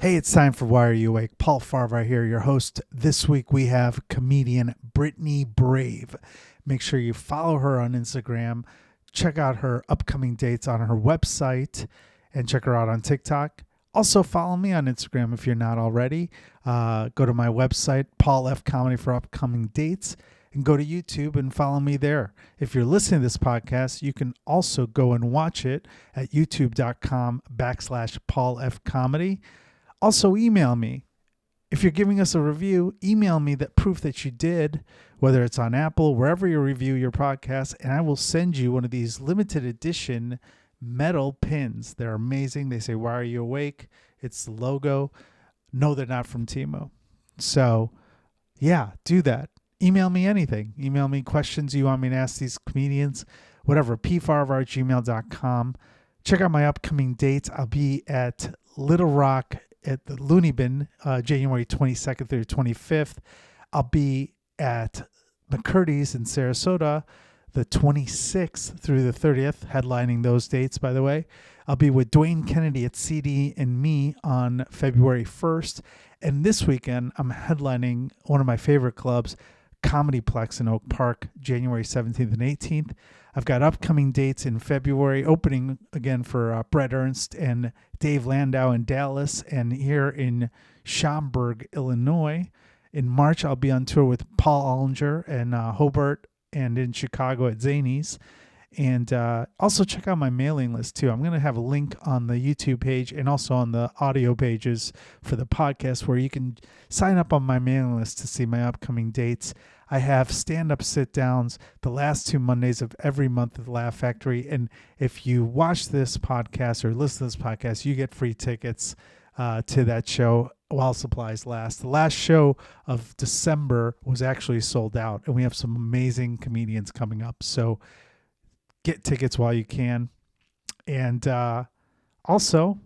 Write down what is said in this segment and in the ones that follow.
Hey, it's time for Why Are You Awake? Paul Farahvar here, your host. This week we have comedian Brittany Brave. Make sure you follow her on Instagram. Check out her upcoming dates on her website and check her out on TikTok. Also follow me on Instagram if you're not already. Go to my website, Paul F Comedy, for upcoming dates, and go to YouTube and follow me there. If you're listening to this podcast, you can also go and watch it at youtube.com/Paul F Comedy. Also, email me. If you're giving us a review, email me that proof that you did, whether it's on Apple, wherever you review your podcast, and I will send you one of these limited edition metal pins. They're amazing. They say, "Why are you awake?" It's the logo. No, they're not from Timo. So, yeah, do that. Email me anything. Email me questions you want me to ask these comedians, whatever, pfarahvar@gmail.com. Check out my upcoming dates. I'll be at Little Rock at the Looney Bin, January 22nd through 25th. I'll be at McCurdy's in Sarasota, the 26th through the 30th, headlining those dates, by the way. I'll be with Dwayne Kennedy at CD and Me on February 1st. And this weekend, I'm headlining one of my favorite clubs, Comedyplex in Oak Park, January 17th and 18th. I've got upcoming dates in February, opening again for Brett Ernst and Dave Landau in Dallas, and here in Schaumburg, Illinois. In March, I'll be on tour with Paul Ollinger and Hobart, and in Chicago at Zanies. And also check out my mailing list too. I'm going to have a link on the YouTube page and also on the audio pages for the podcast where you can sign up on my mailing list to see my upcoming dates. I have stand-up sit-downs the last 2 Mondays of every month at the Laugh Factory. And if you watch this podcast or listen to this podcast, you get free tickets to that show while supplies last. The last show of December was actually sold out, and we have some amazing comedians coming up. So get tickets while you can. And also,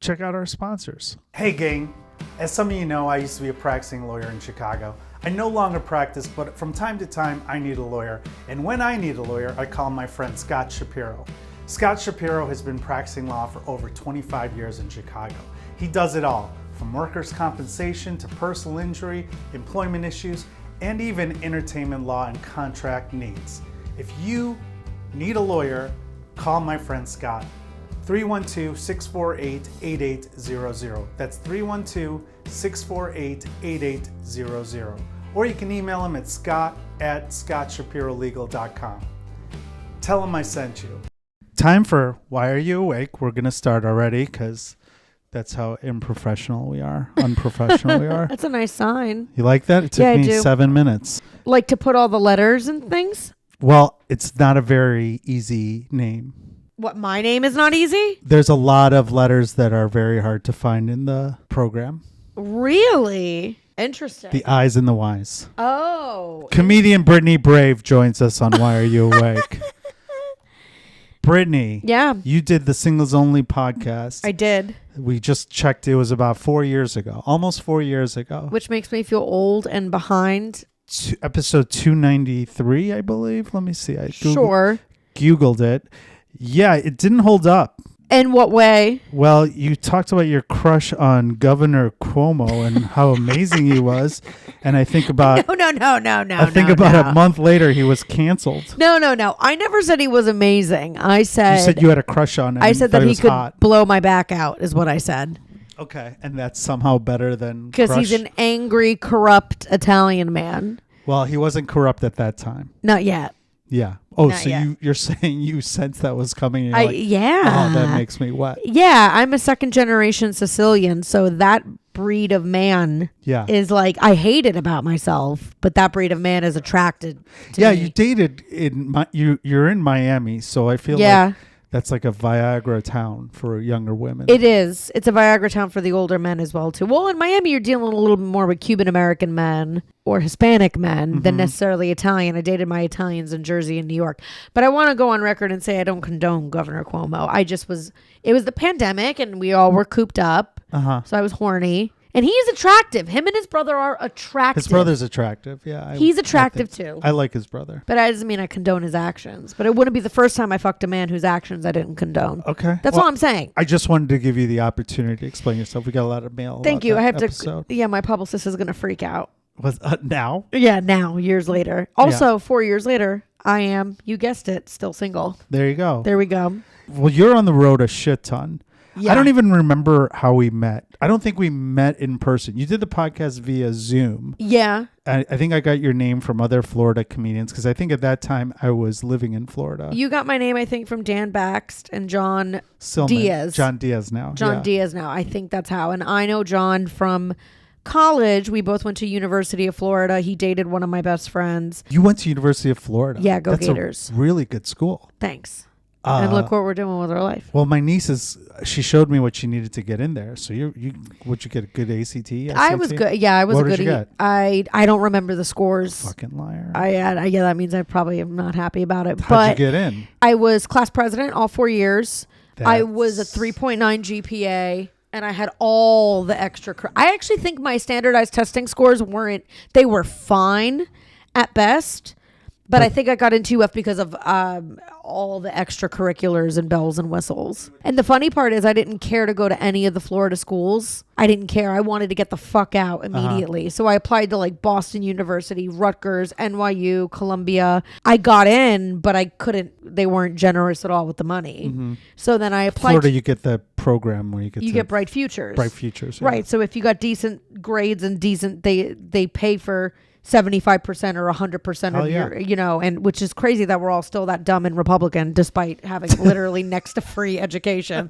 check out our sponsors. Hey, gang. As some of you know, I used to be a practicing lawyer in Chicago. I no longer practice, but from time to time, I need a lawyer. And when I need a lawyer, I call my friend Scott Shapiro. Scott Shapiro has been practicing law for over 25 years in Chicago. He does it all, from workers' compensation to personal injury, employment issues, and even entertainment law and contract needs. If you need a lawyer, call my friend Scott. 312-648-8800. That's 312-648-8800. Or you can email him at scott@scottshapirolegal.com. Tell him I sent you. Time for Why Are You Awake? We're going to start already because that's how unprofessional we are. Unprofessional we are. That's a nice sign. You like that? It took me 7 minutes. Like to put all the letters and things? Well, it's not a very easy name. What, my name is not easy? There's a lot of letters that are very hard to find in the program. Really? Interesting. The I's and the Y's. Oh. Comedian Brittany Brave joins us on Why Are You Awake? Brittany. Yeah. You did the Singles Only podcast. I did. We just checked. It was about 4 years ago. Almost 4 years ago. Which makes me feel old and behind. Episode 293, I believe. Let me see. I Googled it. Yeah, it didn't hold up. In what way? Well, you talked about your crush on Governor Cuomo and how amazing he was. And I think about... No. I think about a month later, he was canceled. No. I never said he was amazing. I said... You said you had a crush on him. I said that he could hot. blow my back out, is what I said. Okay, and that's somehow better than because he's an angry, corrupt Italian man. Well, he wasn't corrupt at that time. Not yet. Yeah. Oh, Not so yet. you're saying you sensed that was coming? And you're yeah. Oh, that makes me wet. Yeah, I'm a second generation Sicilian, so that breed of man is like, I hate it about myself, but that breed of man is attracted to me. You dated you're in Miami, so I feel like that's like a Viagra town for younger women. It is. It's a Viagra town for the older men as well, too. Well, in Miami, you're dealing a little bit more with Cuban-American men or Hispanic men than necessarily Italian. I dated my Italians in Jersey and New York. But I want to go on record and say I don't condone Governor Cuomo. It was the pandemic and we all were cooped up. So I was horny. And he's attractive. Him and his brother are attractive. His brother's attractive. Yeah. He's attractive too. I like his brother. But that doesn't mean I condone his actions. But it wouldn't be the first time I fucked a man whose actions I didn't condone. Okay. That's all I'm saying. I just wanted to give you the opportunity to explain yourself. We got a lot of mail. Thank you. I have episode. to. Yeah, my publicist is going to freak out. Was now? Yeah, now, years later. Also, 4 years later, I am, you guessed it, still single. There you go. There we go. Well, you're on the road a shit ton. Yeah. I don't even remember how we met. I don't think we met in person. You did the podcast via Zoom. Yeah. I think I got your name from other Florida comedians because I think at that time I was living in Florida. You got my name, I think, from Dan Baxt and John Silman. Diaz. John Diaz now. John Diaz now. I think that's how. And I know John from college. We both went to University of Florida. He dated one of my best friends. You went to University of Florida. Yeah, go That's Gators. A really good school. Thanks. And look what we're doing with our life. Well, my niece she showed me what she needed to get in there. So would you get a good ACT? SAT? I was good. Yeah, I was what a did goodie. you get? I don't remember the scores. Fucking liar. Yeah, that means I probably am not happy about it. How'd you get in? I was class president all 4 years. I was a 3.9 GPA. And I had all the extra. I actually think my standardized testing scores they were fine at best. But I think I got into UF because of all the extracurriculars and bells and whistles. And the funny part is I didn't care to go to any of the Florida schools. I didn't care. I wanted to get the fuck out immediately. So I applied to like Boston University, Rutgers, NYU, Columbia. I got in, but I couldn't. They weren't generous at all with the money. Mm-hmm. So then I applied. Florida, you get the program where you get Bright Futures. Bright Futures. Yeah. Right. So if you got decent grades and they pay for 75% or 100% of your, and which is crazy that we're all still that dumb and Republican despite having literally next to free education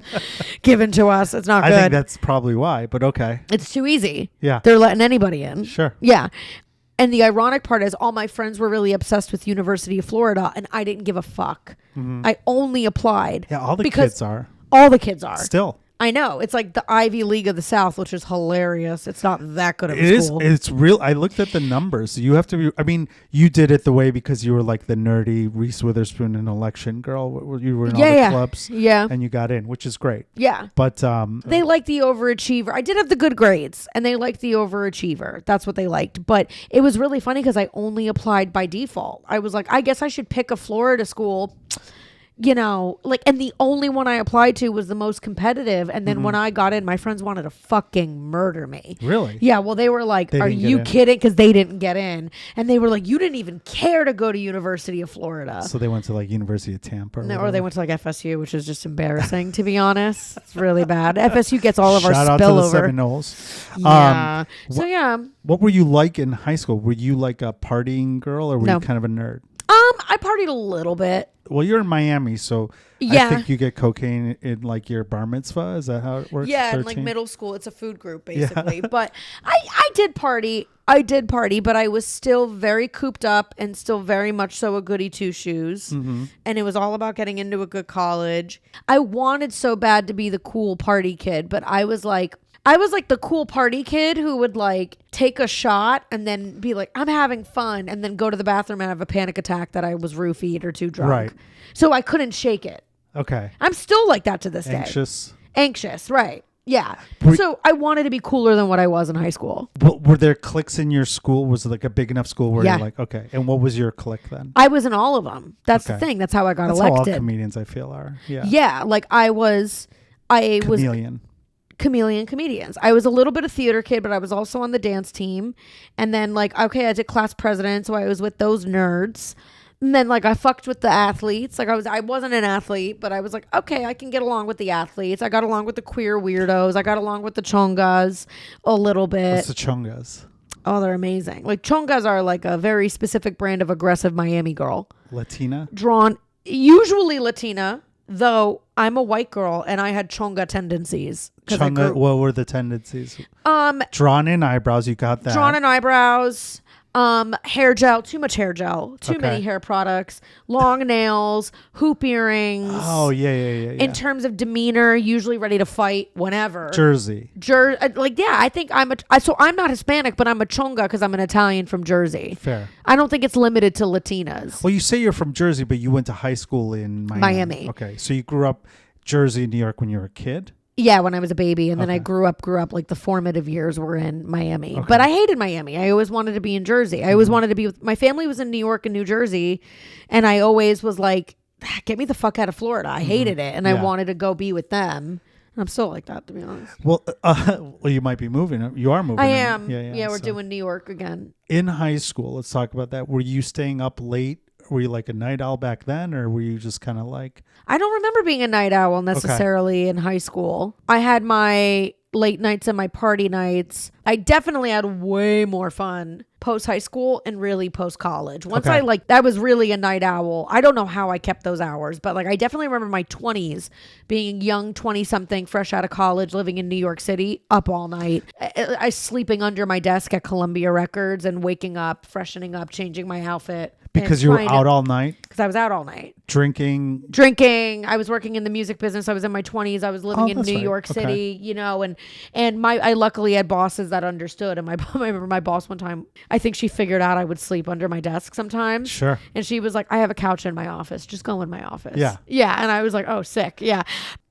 given to us. It's not good. I think that's probably why, but okay. It's too easy. Yeah. They're letting anybody in. Sure. Yeah. And the ironic part is all my friends were really obsessed with University of Florida and I didn't give a fuck. Mm-hmm. I only applied. Yeah, all the kids are. All the kids are. Still. I know. It's like the Ivy League of the South, which is hilarious. It's not that good of a school. It's real. I looked at the numbers. You have to be, I mean, you did it the way because you were like the nerdy Reese Witherspoon and election girl. You were in all the clubs. Yeah. And you got in, which is great. Yeah. But they like the overachiever. I did have the good grades and they liked the overachiever. That's what they liked. But it was really funny because I only applied by default. I was like, I guess I should pick a Florida school. And the only one I applied to was the most competitive. And then when I got in, my friends wanted to fucking murder me. Really? Yeah. Well, they were like, are you kidding? Because they didn't get in. And they were like, you didn't even care to go to University of Florida. So they went to like University of Tampa. Or they went to like FSU, which is just embarrassing, to be honest. It's really bad. FSU gets all of our spillover. Shout out to the Seminoles. Yeah. What were you like in high school? Were you like a partying girl or were you kind of a nerd? I partied a little bit. Well, you're in Miami, so I think you get cocaine in like your bar mitzvah. Is that how it works? Yeah, 13? In like middle school, it's a food group basically. Yeah. But I did party. But I was still very cooped up and still very much so a goody two shoes. Mm-hmm. And it was all about getting into a good college. I wanted so bad to be the cool party kid, but I was like the cool party kid who would like take a shot and then be like, I'm having fun, and then go to the bathroom and have a panic attack that I was roofied or too drunk. Right. So I couldn't shake it. Okay. I'm still like that to this day. Anxious, right. Yeah. So I wanted to be cooler than what I was in high school. Were there cliques in your school? Was it like a big enough school where you're like, okay. And what was your clique then? I was in all of them. That's the thing. That's how I got elected. That's how all comedians I feel are. Yeah. Yeah. Like I was chameleon comedians. I was a little bit of theater kid, but I was also on the dance team. And then like, okay, I did class president, so I was with those nerds. And then like I fucked with the athletes. Like I wasn't an athlete, but I was like, okay, I can get along with the athletes. I got along with the queer weirdos. I got along with the chongas a little bit. What's the chongas? Oh, they're amazing. Like chongas are like a very specific brand of aggressive Miami girl. Latina? Usually Latina, though I'm a white girl and I had chonga tendencies. Chonga, what were the tendencies? Drawn in eyebrows, you got that. Drawn in eyebrows. Hair gel, too much hair gel, too many hair products, long nails, hoop earrings. Oh, yeah. In terms of demeanor, usually ready to fight whenever. Jersey. I think so I'm not Hispanic, but I'm a chonga because I'm an Italian from Jersey. Fair. I don't think it's limited to Latinas. Well, you say you're from Jersey, but you went to high school in Miami. Miami. Okay. So you grew up Jersey, New York when you were a kid? Yeah, when I was a baby. And then I Okay. grew up, like the formative years were in Miami. Okay. But I hated Miami. I always wanted to be in Jersey. I always wanted to be with, my family was in New York and New Jersey. And I always was like, get me the fuck out of Florida. I hated it. And I Yeah. wanted to go be with them. And I'm still like that, to be honest. Well, you might be moving. You are moving. I am. Yeah, We're so. doing New York again. In high school, let's talk about that. Were you staying up late? Were you like a night owl back then, or were you just kind of like... I don't remember being a night owl necessarily in high school. I had my late nights and my party nights. I definitely had way more fun post high school and really post college. Once Okay. I was really a night owl. I don't know how I kept those hours, but like I definitely remember my 20s being young 20 something, fresh out of college, living in New York City, up all night. I sleeping under my desk at Columbia Records and waking up, freshening up, changing my outfit. Because you were out all night? Because I was out all night. Drinking. I was working in the music business. I was in my 20s. I was living in that's New right. York Okay. City, you know, and I luckily had bosses that understood. And I remember my boss one time, I think she figured out I would sleep under my desk sometimes. Sure. And she was like, I have a couch in my office. Just go in my office. Yeah. Yeah. And I was like, oh, sick. Yeah.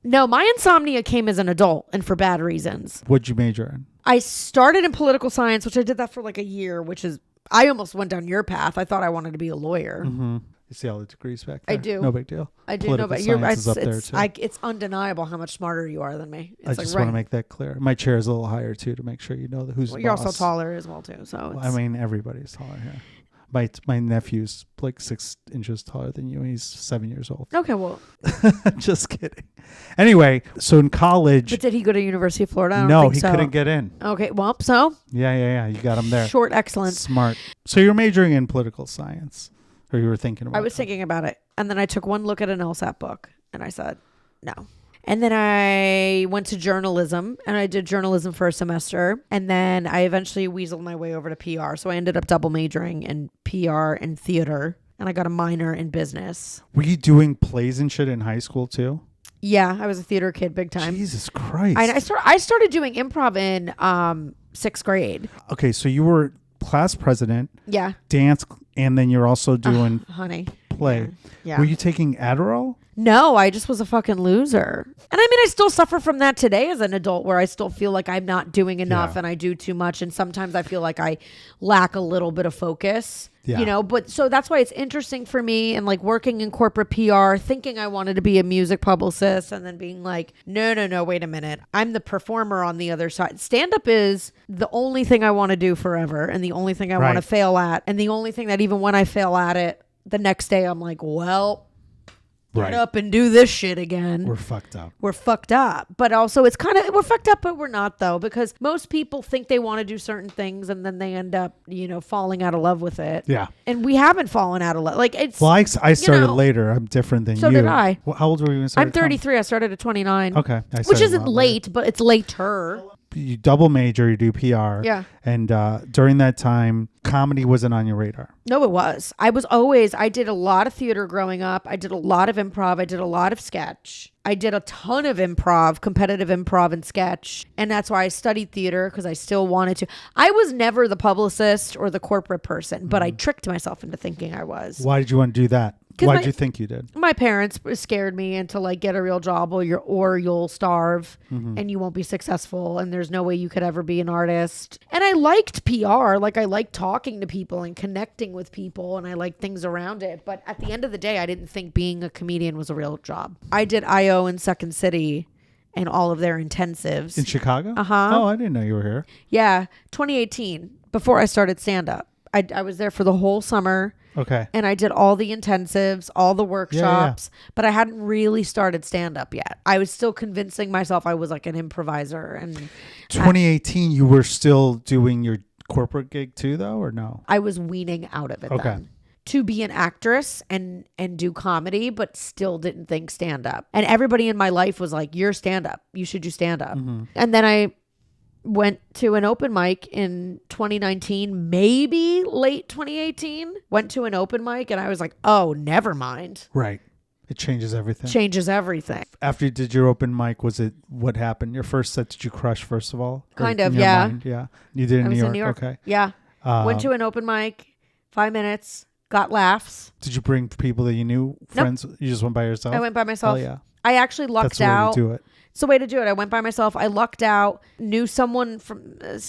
No, my insomnia came as an adult and for bad reasons. What'd you major in? I started in political science, which I did that for like a year, which is, I almost went down your path. I thought I wanted to be a lawyer. Mm-hmm. You see all the degrees back there? I do. No big deal. I do Political know, but you're science is up there too. it's undeniable how much smarter you are than me. It's I like, just right. want to make that clear. My chair is a little higher too to make sure you know who's Well, the you're boss. also taller as well too. So Well, it's, I mean, everybody's taller here. My nephew's like 6 inches taller than you. He's 7 years old. okay. Well, Just kidding. Anyway, so in college, but did he go to University of Florida? I don't no, think he so. couldn't get in. Okay. Well, so Yeah. You got him there. short excellence. Smart. So you're majoring in political science, or you were thinking about? I was that? thinking about it, and then I took one look at an LSAT book, and I said no. And then I went to journalism, and I did journalism for a semester. And then I eventually weaseled my way over to PR. So I ended up double majoring in PR and theater. And I got a minor in business. Were you doing plays and shit in high school too? Yeah, I was a theater kid big time. Jesus Christ. I started doing improv in 6th grade. Okay, so you were class president, Yeah, dance, and then you're also doing honey. play. Yeah. Were you taking Adderall? No, I just was a fucking loser. And I mean, I still suffer from that today as an adult where I still feel like I'm not doing enough Yeah. and I do too much. And sometimes I feel like I lack a little bit of focus, Yeah. you know, but so that's why it's interesting for me and like working in corporate PR, thinking I wanted to be a music publicist and then being like, no, wait a minute. I'm the performer on the other side. Stand up is the only thing I want to do forever and the only thing I want to Right. fail at. And the only thing that even when I fail at it, the next day I'm like, well, get up and do this shit again. We're fucked up. We're fucked up. But also it's kind of, we're fucked up, but we're not though, because most people think they want to do certain things and then they end up, you know, falling out of love with it. Yeah. And we haven't fallen out of love. Like it's, Well, I started know, later. I'm different than so you. did I. Well, how old were you when you started? I'm 33. I started at 29. Okay. I Which started a isn't lot late, but it's later. You double major, you do PR. Yeah. And during that time, comedy wasn't on your radar. No, it was. I did a lot of theater growing up. I did a lot of improv. I did a lot of sketch. I did a ton of improv, competitive improv and sketch. And that's why I studied theater because I still wanted to. I was never the publicist or the corporate person, but I tricked myself into thinking I was. Why did you want to do that? 'Cause Why did you think you did? My parents scared me into like get a real job or you'll starve and you won't be successful and there's no way you could ever be an artist. And I liked PR, like I liked talking to people and connecting with people and I liked things around it. But at the end of the day, I didn't think being a comedian was a real job. I did IO in Second City and all of their intensives. In Chicago? Uh-huh. Oh, I didn't know you were here. Yeah, 2018, before I started stand-up. I was there for the whole summer. Okay. And I did all the intensives, all the workshops, but I hadn't really started stand up yet. I was still convincing myself I was like an improviser. And 2018, you were still doing your corporate gig too, though, or no? I was weaning out of it then. To be an actress and do comedy, but still didn't think stand up. And everybody in my life was like, you're stand up. You should do stand up. And then I went to an open mic in 2019, maybe late 2018. Went to an open mic and I was like, oh, never mind. Right. It changes everything. Changes everything. After you did your open mic, was it what happened? Your first set, did you crush first of all? Or Kind of, in your yeah. mind? Yeah. You did it in I was New York? in New York. Okay. Yeah. Went to an open mic, 5 minutes, got laughs. Did you bring people that you knew, friends? You just went by yourself? I went by myself. Oh, yeah. I actually lucked out. That's the way to do it. It's the way to do it. I went by myself. I lucked out. Knew someone from a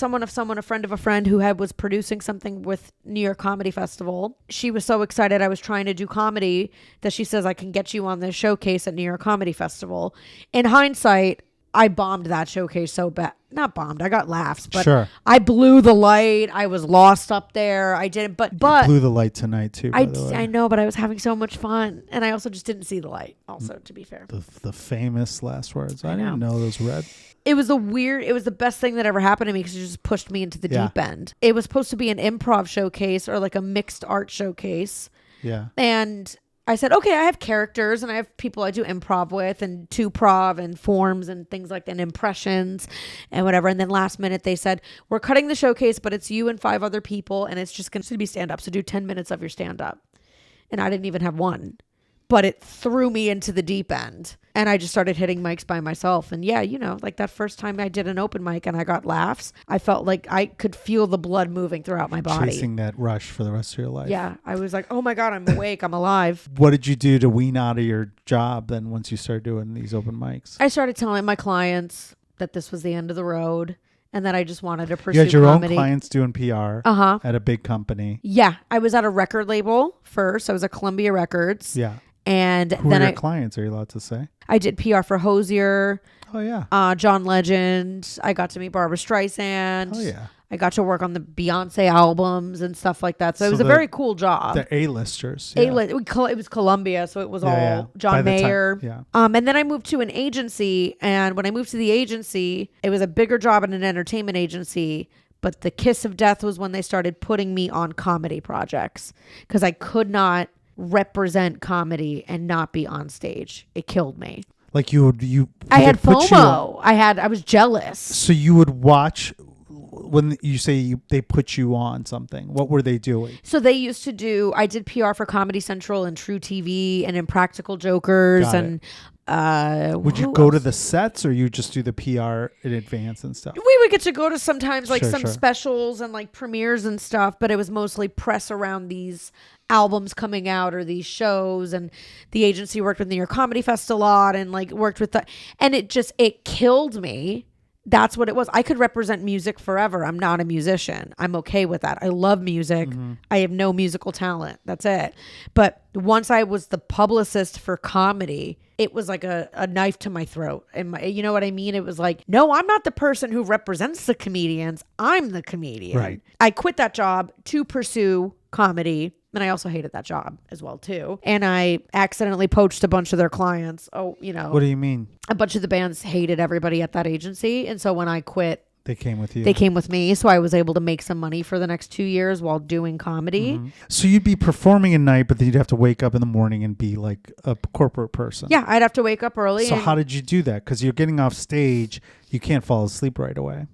friend of a friend who was producing something with New York Comedy Festival. She was so excited I was trying to do comedy that she says, I can get you on this showcase at New York Comedy Festival. In hindsight, I bombed that showcase so bad. Not bombed. I got laughs, but sure. I blew the light. I was lost up there. I didn't, but you blew the light tonight too. By the way. I know, but I was having so much fun, and I also just didn't see the light. Also, to be fair, the famous last words. I didn't know those were read. It was the best thing that ever happened to me because it just pushed me into the deep end. It was supposed to be an improv showcase or like a mixed art showcase. Yeah, and I said, okay, I have characters and I have people I do improv with and two-prov and forms and things like that and impressions and whatever. And then last minute they said, we're cutting the showcase, but it's you and 5 other people and it's just going to be stand-up. So do 10 minutes of your stand-up. And I didn't even have one. But it threw me into the deep end. And I just started hitting mics by myself. And yeah, like that first time I did an open mic and I got laughs, I felt like I could feel the blood moving throughout my body. Chasing that rush for the rest of your life. Yeah. I was like, oh my God, I'm awake. I'm alive. What did you do to wean out of your job then once you started doing these open mics? I started telling my clients that this was the end of the road. And that I just wanted to pursue You had your comedy. own clients doing PR at a big company. Yeah. I was at a record label first. I was at Columbia Records. Yeah. And Who then are your clients? Are you allowed to say? I did PR for Hosier. Oh, yeah. John Legend. I got to meet Barbara Streisand. Oh, yeah. I got to work on the Beyonce albums and stuff like that. So it was a very cool job. The A-listers. Yeah. It was Columbia, so it was all John Mayer. And then I moved to an agency. And when I moved to the agency, it was a bigger job in an entertainment agency. But the kiss of death was when they started putting me on comedy projects because I could not represent comedy and not be on stage. It killed me. Like I had FOMO. I was jealous. So you would watch when you say they put you on something. What were they doing? So they used to do. I did PR for Comedy Central and True TV and Impractical Jokers and. Would you go to the sets or you just do the PR in advance and stuff? We would get to go to sometimes like some sure. specials and like premieres and stuff, but it was mostly press around these albums coming out or these shows. And the agency worked with New York Comedy Fest a lot and like worked with and it killed me. That's what it was. I could represent music forever. I'm not a musician. I'm okay with that. I love music. Mm-hmm. I have no musical talent. That's it. But once I was the publicist for comedy, it was like a knife to my throat. And you know what I mean? It was like, no, I'm not the person who represents the comedians. I'm the comedian. Right. I quit that job to pursue comedy. And I also hated that job as well, too. And I accidentally poached a bunch of their clients. What do you mean? A bunch of the bands hated everybody at that agency. And so when I quit, they came with you. They came with me. So I was able to make some money for the next 2 years while doing comedy. Mm-hmm. So you'd be performing at night, but then you'd have to wake up in the morning and be like a corporate person. Yeah, I'd have to wake up early. So how did you do that? Because you're getting off stage. You can't fall asleep right away.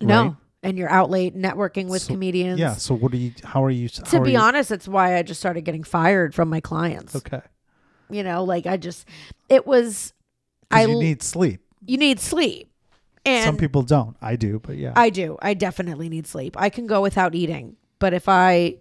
No. Right? And you're out late networking with comedians. Yeah. So how are you? To be honest, it's why I just started getting fired from my clients. Okay. It was. You need sleep. You need sleep. And some people don't. I do, but yeah. I do. I definitely need sleep. I can go without eating, but if I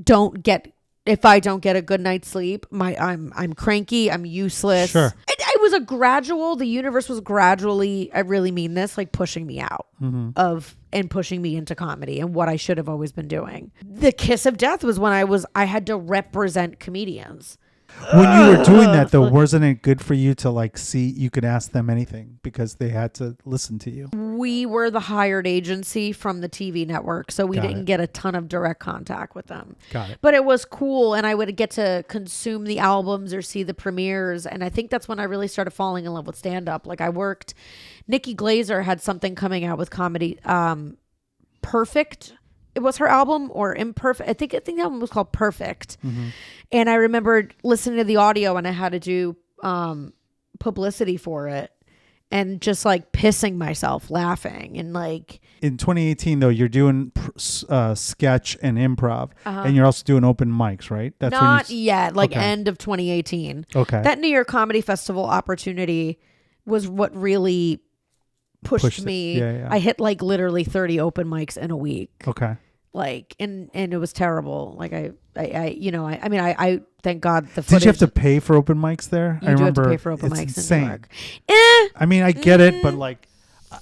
don't get a good night's sleep, I'm cranky. I'm useless. Sure. It was the universe was gradually, I really mean this, like pushing me out and pushing me into comedy and what I should have always been doing. The kiss of death was when I had to represent comedians. When you were doing that though, wasn't it good for you to like see you could ask them anything because they had to listen to you? We were the hired agency from the TV network, so we didn't get a ton of direct contact with them. Got it. But it was cool, and I would get to consume the albums or see the premieres, and I think that's when I really started falling in love with stand-up. Like Nikki Glazer had something coming out with comedy, Perfect. It was her album or Imperfect. I think the album was called Perfect. Mm-hmm. And I remember listening to the audio and I had to do publicity for it and just like pissing myself laughing and like. In 2018 though, you're doing sketch and improv and you're also doing open mics, right? That's not yet, like end of 2018. Okay. That New York Comedy Festival opportunity was what really pushed me. Yeah. I hit like literally 30 open mics in a week. Okay. Like, and it was terrible. Like I thank God the footage. Did you have to pay for open mics there? You do have to pay for open mics insane. in New York. I mean, I get it, but like,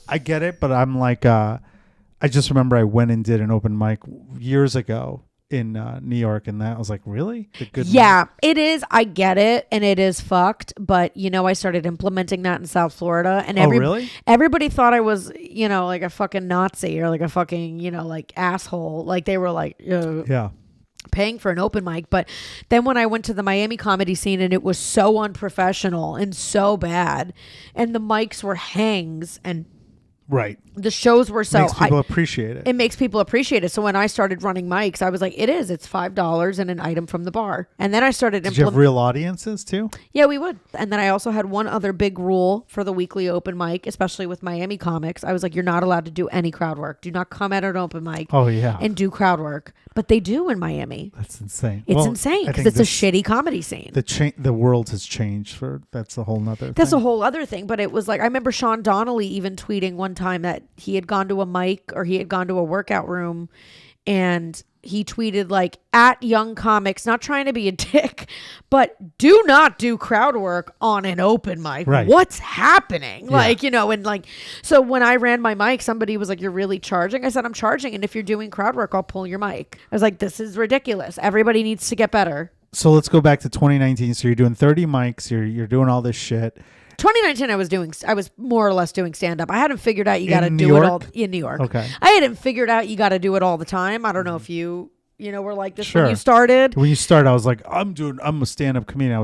I'm like, I just remember I went and did an open mic years ago in New York, and that I was like, really? Yeah, it is. I get it, and it is fucked. But I started implementing that in South Florida, and really? Everybody thought I was, like a fucking Nazi or like a fucking, like asshole. Like they were like, yeah, paying for an open mic. But then when I went to the Miami comedy scene, and it was so unprofessional and so bad, and the mics were hangs and. Right. The shows were so... Makes people appreciate it. It makes people appreciate it. So when I started running mics, I was like, it's $5 and an item from the bar. And then I started... Did you have real audiences too? Yeah, we would. And then I also had one other big rule for the weekly open mic, especially with Miami comics. I was like, you're not allowed to do any crowd work. Do not come at an open mic and do crowd work. But they do in Miami. That's insane. It's insane because it's a shitty comedy scene. The world has changed. That's a whole nother thing. That's a whole other thing. But it was like, I remember Sean Donnelly even tweeting one time that he had gone to a mic or he had gone to a workout room, and he tweeted like, at young comics, not trying to be a dick, but do not do crowd work on an open mic. Right. What's happening? Yeah. Like, and like, so when I ran my mic, somebody was like, you're really charging? I said, I'm charging. And if you're doing crowd work, I'll pull your mic. I was like, this is ridiculous. Everybody needs to get better. So let's go back to 2019. So you're doing 30 mics. You're doing all this shit. 2019, I was more or less doing stand up. I hadn't figured out you got to do it all in New York. Okay. I hadn't figured out you got to do it all the time. I don't know if you were like this Sure. when you started. When you started, I was like, I'm a stand up comedian. I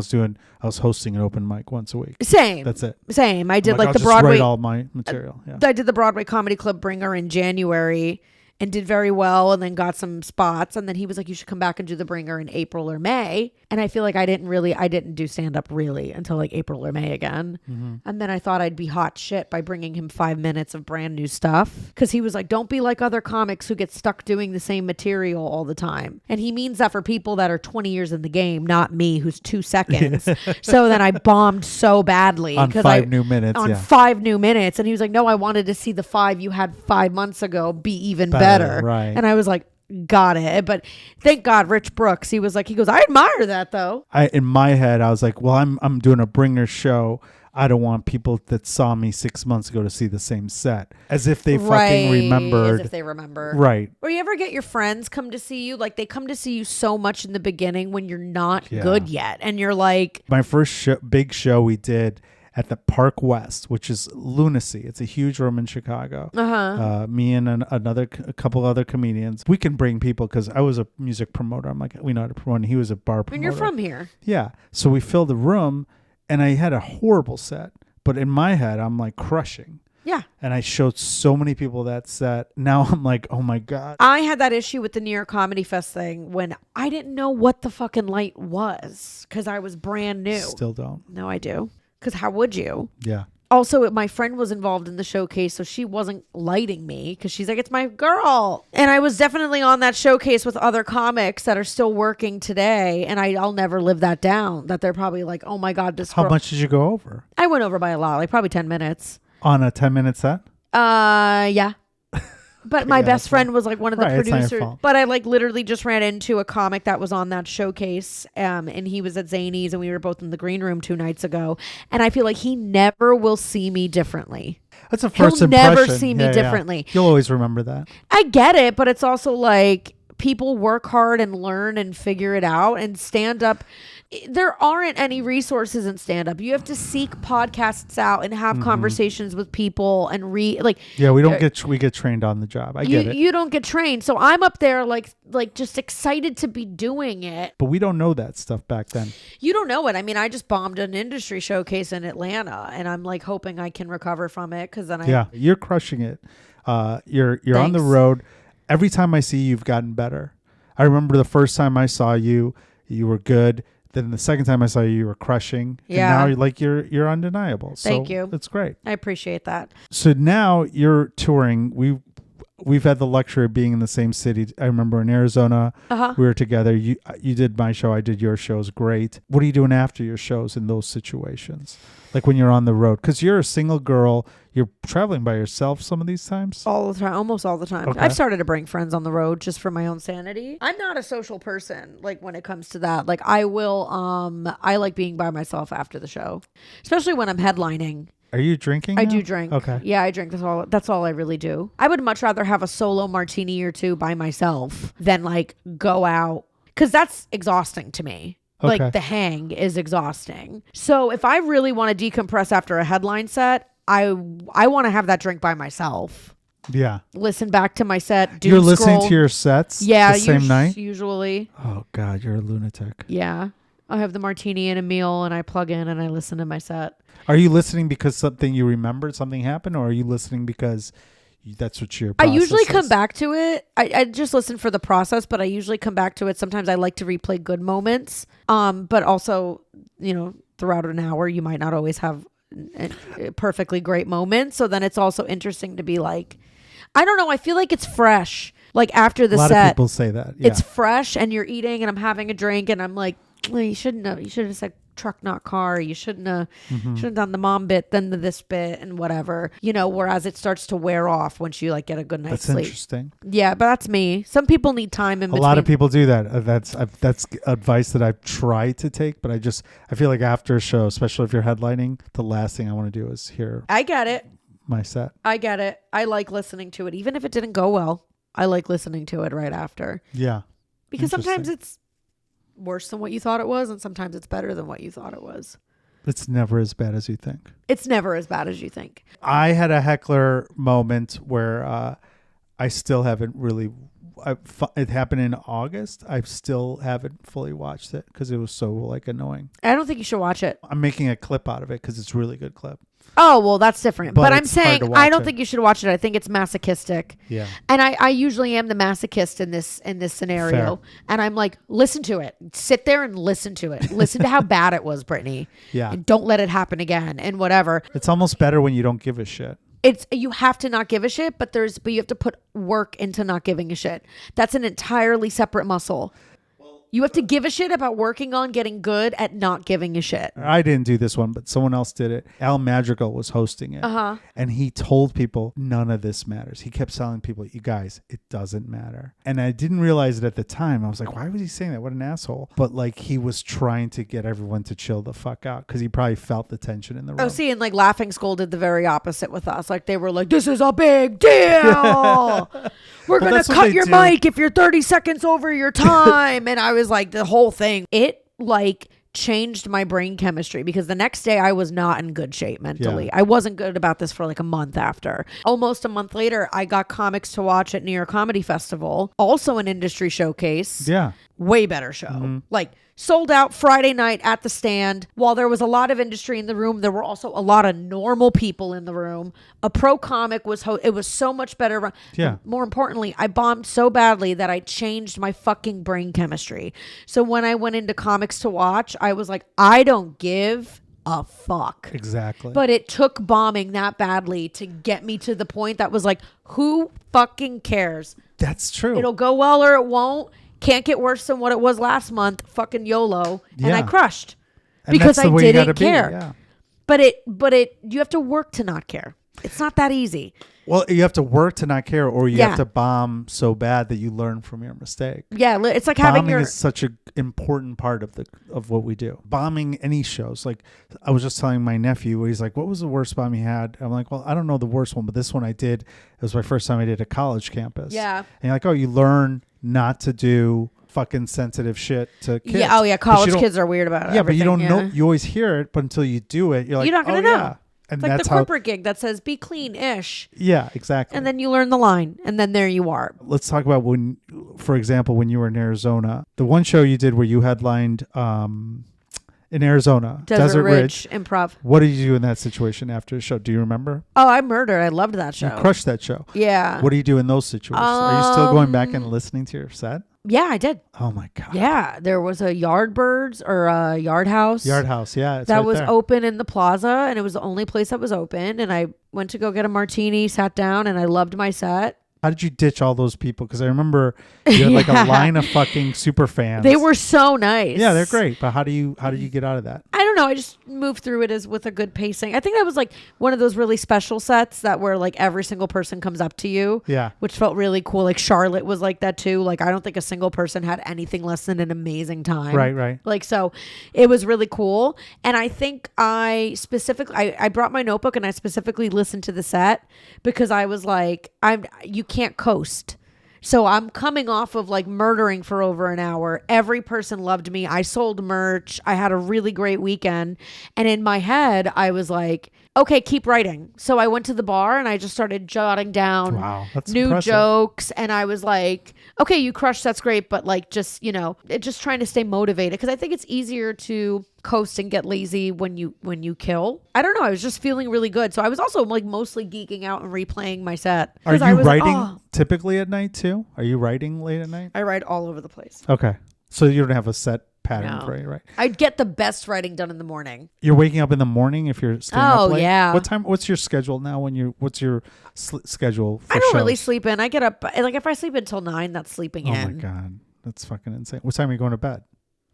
was hosting an open mic once a week. Same. That's it. Same. I did I'll like the just Broadway. write all my material. Yeah. I did the Broadway Comedy Club Bringer in January and did very well, and then got some spots. And then he was like, you should come back and do the Bringer in April or May. And I feel like I didn't do stand up really until like April or May again. Mm-hmm. And then I thought I'd be hot shit by bringing him 5 minutes of brand new stuff. Cause he was like, don't be like other comics who get stuck doing the same material all the time. And he means that for people that are 20 years in the game, not me, who's 2 seconds. So then I bombed so badly. On 5 new minutes. On 5 new minutes. And he was like, no, I wanted to see the 5 you had 5 months ago be even better. Right. And I was like, got it. But thank God Rich Brooks, he goes, I admire that though. In my head, I was like, well, I'm doing a Bringer show. I don't want people that saw me 6 months ago to see the same set. As if they fucking remembered. As if they remember. Right. Or you ever get your friends come to see you? Like they come to see you so much in the beginning when you're not good yet. And you're like. My first big show we did at the Park West, which is lunacy. It's a huge room in Chicago. Me and a couple other comedians. We can bring people because I was a music promoter. I'm like, we know how to promote. And he was a bar promoter. And you're from here. Yeah. So we filled the room, and I had a horrible set. But in my head, I'm like crushing. Yeah. And I showed so many people that set. Now I'm like, oh my God. I had that issue with the New York Comedy Fest thing when I didn't know what the fucking light was because I was brand new. Still don't. No, I do. Because how would you? Yeah. Also, my friend was involved in the showcase, so she wasn't lighting me because she's like, it's my girl. And I was definitely on that showcase with other comics that are still working today. And I'll never live that down, that they're probably like, oh my God, this girl. How much did you go over? I went over by a lot, like probably 10 minutes. On a 10-minute set? Yeah. But my best friend was like one of the producers. But I like literally just ran into a comic that was on that showcase. And he was at Zany's and we were both in the green room 2 nights ago. And I feel like he never will see me differently. That's a first impression. He'll never see me differently. You'll always remember that. I get it, but it's also like people work hard and learn and figure it out, and stand up. There aren't any resources in stand up. You have to seek podcasts out and have conversations with people and yeah, we get trained on the job. I get it. You don't get trained. So I'm up there like just excited to be doing it. But we don't know that stuff back then. You don't know it. I mean, I just bombed an industry showcase in Atlanta, and I'm like hoping I can recover from it because then you're crushing it. You're on the road. Every time I see you, you've gotten better. I remember the first time I saw you, you were good. Then the second time I saw you, you were crushing. Yeah. And now you're undeniable. So thank you. It's great. I appreciate that. So now you're touring. we've had the luxury of being in the same city. I remember in Arizona, we were together. You did my show. I did your show. It was great. What are you doing after your shows in those situations? Like when you're on the road? Because you're a single girl. You're traveling by yourself some of these times? All the time. Almost all the time. Okay. I've started to bring friends on the road just for my own sanity. I'm not a social person, like, when it comes to that. Like, I like being by myself after the show, especially when I'm headlining. Are you drinking? I do drink. Okay. Yeah, I drink. That's all I really do. I would much rather have a solo martini or two by myself than like go out, because that's exhausting to me. Okay. Like the hang is exhausting. So if I really want to decompress after a headline set, I want to have that drink by myself. Yeah. Listen back to my set. You're listening to your sets the same night? Usually. Oh, God, you're a lunatic. Yeah. I have the martini and a meal and I plug in and I listen to my set. Are you listening because something you remembered, something happened, or are you listening because that's what your process I usually is? come back to it. I just listen for the process, but I usually come back to it. Sometimes I like to replay good moments. But also, throughout an hour, you might not always have a perfectly great moment. So then it's also interesting to be like, I don't know. I feel like it's fresh. Like after the set. A lot of people say that. Yeah. It's fresh and you're eating and I'm having a drink and I'm like, well, you should have said truck, not car. You shouldn't have done the mom bit, then this bit and whatever, whereas it starts to wear off once you like get a good night's sleep. That's interesting. Yeah, but that's me. Some people need time in between. A lot of people do that. That's advice that I've tried to take, but I feel like after a show, especially if you're headlining, the last thing I want to do is hear. I get it. My set. I get it. I like listening to it. Even if it didn't go well, I like listening to it right after. Yeah. Because sometimes it's worse than what you thought it was, and sometimes it's better than what you thought it was. It's never as bad as you think. It's never as bad as you think. I had a heckler moment where I still haven't really... it happened in August. I still haven't fully watched it because it was so like annoying. I don't think you should watch it. I'm making a clip out of it because it's a really good clip. Oh, well, that's different. But I'm saying I don't it. think you should watch it. I think it's masochistic. Yeah. And I usually am the masochist in this scenario. Fair. And I'm like, listen to it. Sit there and listen to it. Listen to how bad it was, Brittany. Yeah. And don't let it happen again and whatever. It's almost better when you don't give a shit. You have to not give a shit, but you have to put work into not giving a shit. That's an entirely separate muscle. You have to give a shit about working on getting good at not giving a shit. I didn't do this one, but someone else did it. Al Madrigal was hosting it. And he told people, none of this matters. He kept telling people, you guys, it doesn't matter. And I didn't realize it at the time. I was like, why was he saying that? What an asshole. But like he was trying to get everyone to chill the fuck out because he probably felt the tension in the room. Oh, see, and like Laughing Skull did the very opposite with us. Like they were like, this is a big deal. We're going to cut your mic if you're 30 seconds over your time. And I was like, the whole thing, it like changed my brain chemistry because the next day I was not in good shape mentally. Yeah. I wasn't good about this for like a month after. Almost a month later, I got Comics to Watch at New York Comedy Festival, also an industry showcase. Yeah. Way better show. Like sold out Friday night at the stand. While there was a lot of industry in the room, there were also a lot of normal people in the room. A pro comic was it was so much better. Yeah. More importantly, I bombed so badly that I changed my fucking brain chemistry. So when I went into Comics to Watch, I was like, I don't give a fuck. Exactly. But it took bombing that badly to get me to the point that was like, who fucking cares? That's true. It'll go well or it won't. Can't get worse than what it was last month. Fucking YOLO. And I crushed because I didn't care. Yeah. But you have to work to not care. It's not that easy. Well, you have to work to not care, or you have to bomb so bad that you learn from your mistake. Yeah, it's like bombing is such an important part of what we do. Bombing any shows. Like I was just telling my nephew, he's like, "What was the worst bomb you had?" I'm like, "Well, I don't know the worst one, but this one I did. It was my first time I did a college campus." Yeah. And you're like, "Oh, you learn not to do fucking sensitive shit to kids." Yeah. Oh yeah, college kids are weird about it. Yeah, but you don't know. You always hear it, but until you do it, you're like, you're not gonna know. Yeah. And it's like the corporate gig that says be clean-ish. Yeah, exactly. And then you learn the line, and then there you are. Let's talk about when, for example, when you were in Arizona, the one show you did where you headlined in Arizona, Desert Ridge Improv. What did you do in that situation after the show? Do you remember? Oh, I murdered. I loved that show. You crushed that show. Yeah. What do you do in those situations? Are you still going back and listening to your set? Yeah, I did. Oh my God. Yeah, there was a Yardbirds or a Yard House. Yard House, yeah. That was open in the plaza, and it was the only place that was open. And I went to go get a martini, sat down, and I loved my set. How did you ditch all those people? Because I remember you had like a line of fucking super fans. They were so nice. Yeah, they're great. But how did you get out of that? I don't know. I just moved through it as with a good pacing. I think that was like one of those really special sets that where like every single person comes up to you. Yeah. Which felt really cool. Like Charlotte was like that too. Like I don't think a single person had anything less than an amazing time. Right. Like so it was really cool. And I think I brought my notebook and I specifically listened to the set because I was like, you can't coast. So I'm coming off of like murdering for over an hour. Every person loved me. I sold merch. I had a really great weekend. And in my head, I was like, okay, keep writing. So I went to the bar and I just started jotting down new impressive. jokes. And I was like, okay, you crushed. That's great. But like, just, just trying to stay motivated. Cause I think it's easier to coast and get lazy when you kill. I don't know. I was just feeling really good. So I was also like mostly geeking out and replaying my set. Are you writing typically at night too? Are you writing late at night? I write all over the place. Okay. So you don't have a set pattern for it, right? I'd get the best writing done in the morning. You're waking up in the morning if you're staying up late? Yeah. What's your schedule now what's your schedule for I don't shows? really sleep in. I get up, like if I sleep until 9, that's sleeping in. Oh my God. That's fucking insane. What time are you going to bed?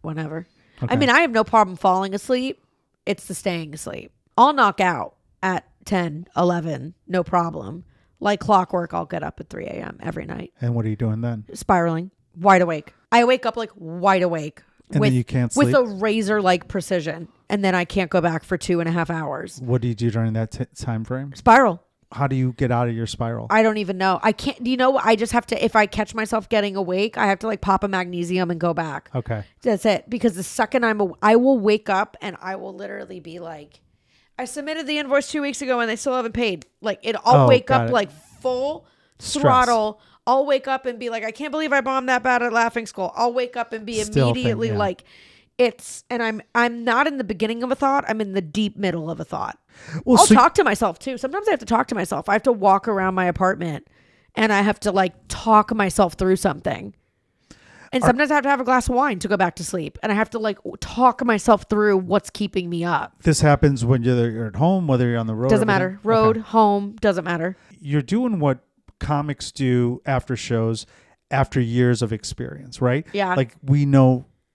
Whenever. Okay. I mean, I have no problem falling asleep. It's the staying asleep. I'll knock out at 10, 11, no problem. Like clockwork, I'll get up at 3 a.m. every night. And what are you doing then? Spiraling. Wide awake. I wake up like wide awake. And then you can't sleep? With a razor-like precision. And then I can't go back for 2.5 hours. What do you do during that time frame? Spiral. How do you get out of your spiral? I don't even know. I can't. I just have to, if I catch myself getting awake, I have to like pop a magnesium and go back. Okay. That's it. Because the second I will wake up and I will literally be like, I submitted the invoice 2 weeks ago and they still haven't paid. Like I'll wake up like full throttle. I'll wake up and be like, I can't believe I bombed that bad at Laughing Skull. I'll wake up and be immediately like, and I'm not in the beginning of a thought. I'm in the deep middle of a thought. Well, I'll talk to myself too. Sometimes I have to talk to myself. I have to walk around my apartment and I have to like talk myself through something. And sometimes I have to have a glass of wine to go back to sleep. And I have to like talk myself through what's keeping me up. This happens when you're at home, whether you're on the road. Doesn't matter. Road, home, doesn't matter. You're doing what comics do after shows, after years of experience, right? Yeah. Like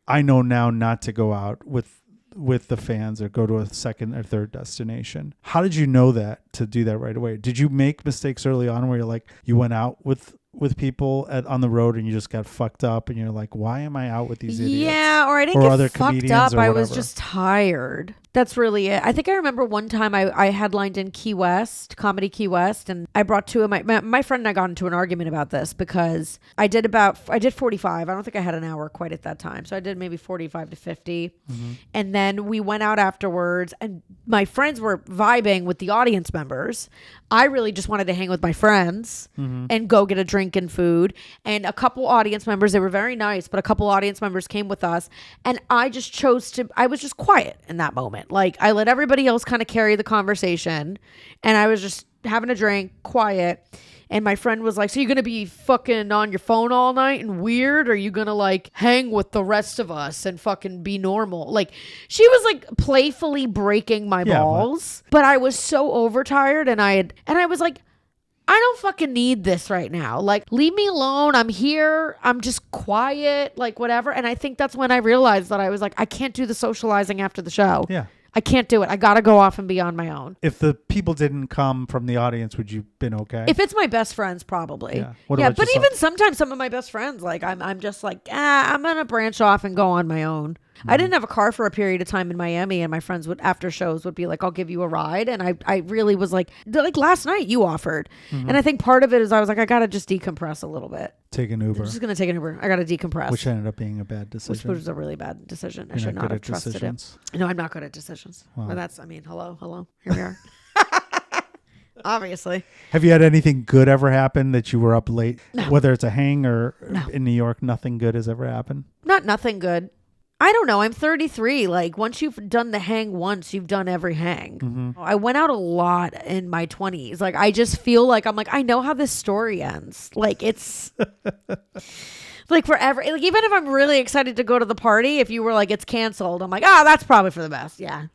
I know now not to go out with the fans or go to a second or third destination. How did you know that to do that right away? Did you make mistakes early on where you're like, you went out with people on the road and you just got fucked up and you're like, why am I out with these idiots? Yeah, or I didn't get fucked up. I was just tired. That's really it. I think I remember one time I headlined in Key West, Comedy Key West, and I brought two of my friend and I got into an argument about this because I did 45. I don't think I had an hour quite at that time. So I did maybe 45 to 50. Mm-hmm. And then we went out afterwards and my friends were vibing with the audience members. I really just wanted to hang with my friends and go get a drink and food. And a couple audience members, they were very nice, but a couple audience members came with us. And I just I was just quiet in that moment. Like I let everybody else kind of carry the conversation and I was just having a drink, quiet. And my friend was like, so you're going to be fucking on your phone all night and weird? Or are you going to like hang with the rest of us and fucking be normal? Like she was like playfully breaking my balls, but I was so overtired and I was like, I don't fucking need this right now. Like, leave me alone. I'm here. I'm just quiet, like whatever. And I think that's when I realized that I was like, I can't do the socializing after the show. Yeah. I can't do it. I got to go off and be on my own. If the people didn't come from the audience, would you been okay? If it's my best friends, probably. Yeah. But yourself? Even sometimes some of my best friends, like I'm just like, I'm going to branch off and go on my own. I didn't have a car for a period of time in Miami, and my friends would, after shows, would be like, I'll give you a ride. And I really was like last night you offered. And I think part of it is I was like, I got to just decompress a little bit. Take an Uber. I'm just going to take an Uber. I got to decompress. Which ended up being a bad decision. Which was a really bad decision. I should not have trusted it. No, I'm not good at decisions. Well, but hello. Here we are. Obviously. Have you had anything good ever happen that you were up late? No. Whether it's a hang or in New York, nothing good has ever happened? Nothing good. I don't know. I'm 33. Like once you've done the hang once, you've done every hang. Mm-hmm. I went out a lot in my 20s. Like I just feel like I know how this story ends. Like it's like forever. Like even if I'm really excited to go to the party, if you were like, it's canceled, I'm like, that's probably for the best. Yeah.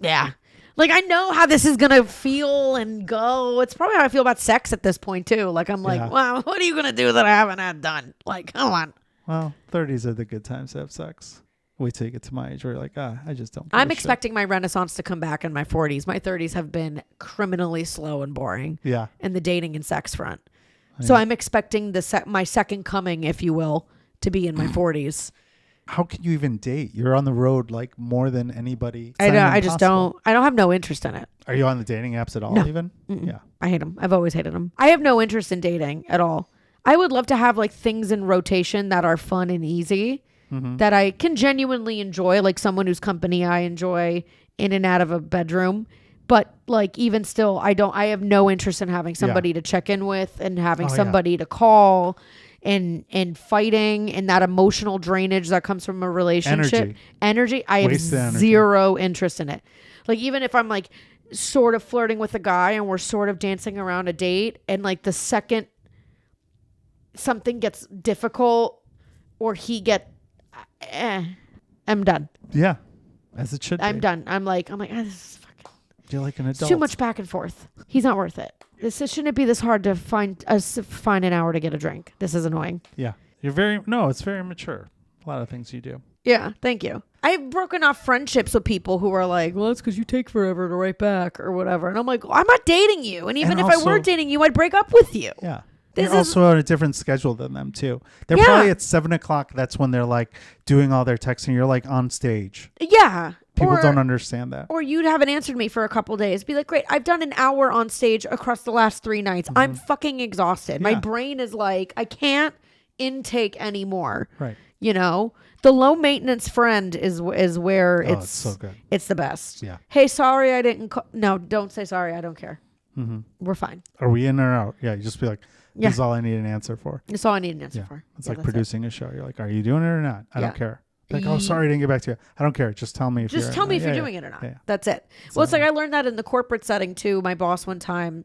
Yeah. Like, I know how this is going to feel and go. It's probably how I feel about sex at this point, too. Like, I'm like, wow, what are you going to do that I haven't had done? Like, come on. Well, 30s are the good times to have sex. Wait till you get to my age where you're like, I just don't give I'm a expecting my renaissance to come back in my 40s. My 30s have been criminally slow and boring. Yeah. In the dating and sex front. So I'm expecting my second coming, if you will, to be in my 40s. How can you even date? You're on the road like more than anybody. I know. I just don't. I don't have no interest in it. Are you on the dating apps at all? No. Even? Mm-mm. Yeah. I hate them. I've always hated them. I have no interest in dating at all. I would love to have like things in rotation that are fun and easy that I can genuinely enjoy, like someone whose company I enjoy in and out of a bedroom. But like even still, I have no interest in having somebody to check in with and having somebody to call. And fighting and that emotional drainage that comes from a relationship. Energy. I have zero interest in it. Like even if I'm like sort of flirting with a guy and we're sort of dancing around a date and like the second something gets difficult or I'm done. Yeah. As it should be. I'm done. I'm like, this is fucking. You're like an adult. It's too much back and forth. He's not worth it. Shouldn't be this hard to find an hour to get a drink. This is annoying. Yeah. It's very mature. A lot of things you do. Yeah. Thank you. I've broken off friendships with people who are like, well, it's because you take forever to write back or whatever. And I'm like, well, I'm not dating you. And even if I were dating you, I'd break up with you. Yeah. You're also on a different schedule than them too. They're probably at 7:00. That's when they're like doing all their texting. You're like on stage. Yeah. People don't understand that. Or you'd haven't answered me for a couple days. Be like, great, I've done an hour on stage across the last 3 nights. I'm fucking exhausted. My brain is like, I can't intake anymore. Right. You know? The low maintenance friend is where it's so good. It's the best. Yeah. Hey, sorry I didn't call. No, don't say sorry. I don't care. We're fine. Are we in or out? Yeah. You just be like, this is all I need an answer for. That's all I need an answer for. It's like producing a show. You're like, are you doing it or not? I don't care. Like, oh, sorry, I didn't get back to you. I don't care. Just tell me if you're doing it or not. Yeah. That's it. Well, it's like I learned that in the corporate setting too. My boss one time,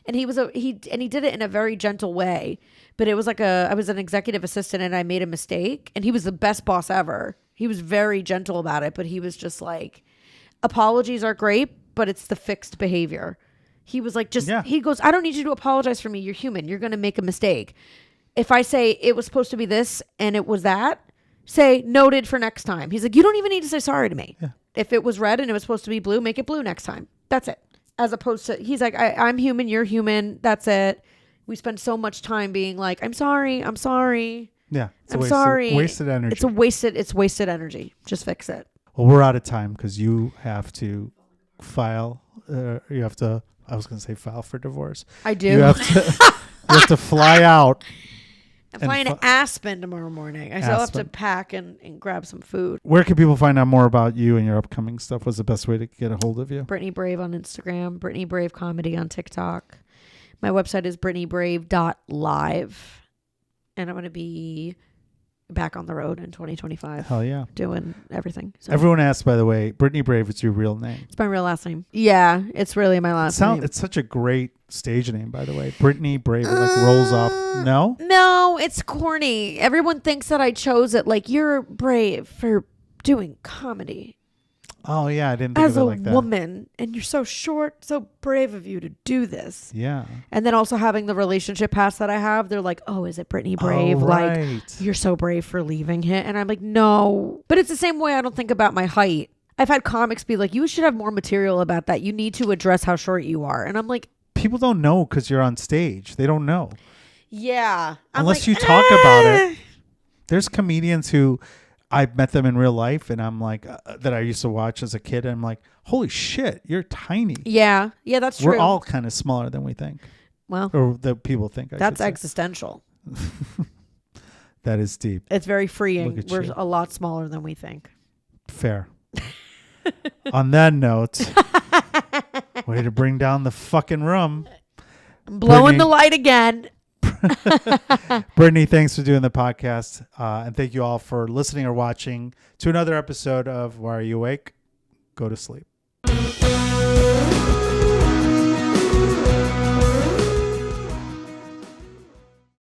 and he did it in a very gentle way. But it was like I was an executive assistant and I made a mistake, and he was the best boss ever. He was very gentle about it, but he was just like, apologies are great, but it's the fixed behavior. He was like, he goes, I don't need you to apologize for me. You're human. You're going to make a mistake. If I say it was supposed to be this and it was that, say noted for next time. He's like, you don't even need to say sorry to me. Yeah. If it was red and it was supposed to be blue, make it blue next time. That's it. As opposed to, he's like, I'm human, you're human. That's it. We spend so much time being like, I'm sorry. Yeah. Sorry. Wasted energy. It's wasted energy. Just fix it. Well, we're out of time because you have to file. I was going to say file for divorce. I do. You have to fly out. I'm flying to Aspen tomorrow morning. I still have to pack and grab some food. Where can people find out more about you and your upcoming stuff? What's the best way to get a hold of you? Brittany Brave on Instagram. Brittany Brave Comedy on TikTok. My website is brittanybrave.live. And I'm going to be back on the road in 2025. Hell yeah. Doing everything. So. Everyone asks, by the way, Brittany Brave is your real name. It's my real last name. Yeah, it's really my last name. It's such a great stage name, by the way. Brittany Brave. It like rolls off. No? No, it's corny. Everyone thinks that I chose it. Like, you're brave for doing comedy. Oh, yeah. I didn't think of it like that. As a woman, and you're so short, so brave of you to do this. Yeah. And then also having the relationship past that I have, they're like, oh, is it Brittany Brave? Oh, right. Like, you're so brave for leaving him. And I'm like, no. But it's the same way I don't think about my height. I've had comics be like, you should have more material about that. You need to address how short you are. And I'm like, people don't know because you're on stage. They don't know. Yeah. Unless you talk about it. There's comedians who I've met them in real life, and I'm like, that I used to watch as a kid, and I'm like, holy shit, you're tiny. Yeah. Yeah, that's true. We're all kind of smaller than we think. Well. Or that people think. That's existential. That is deep. It's very freeing. We're a lot smaller than we think. Fair. On that note, way to bring down the fucking room. I'm blowing the light again. Brittany, thanks for doing the podcast. And thank you all for listening or watching to another episode of Why Are You Awake? Go to sleep.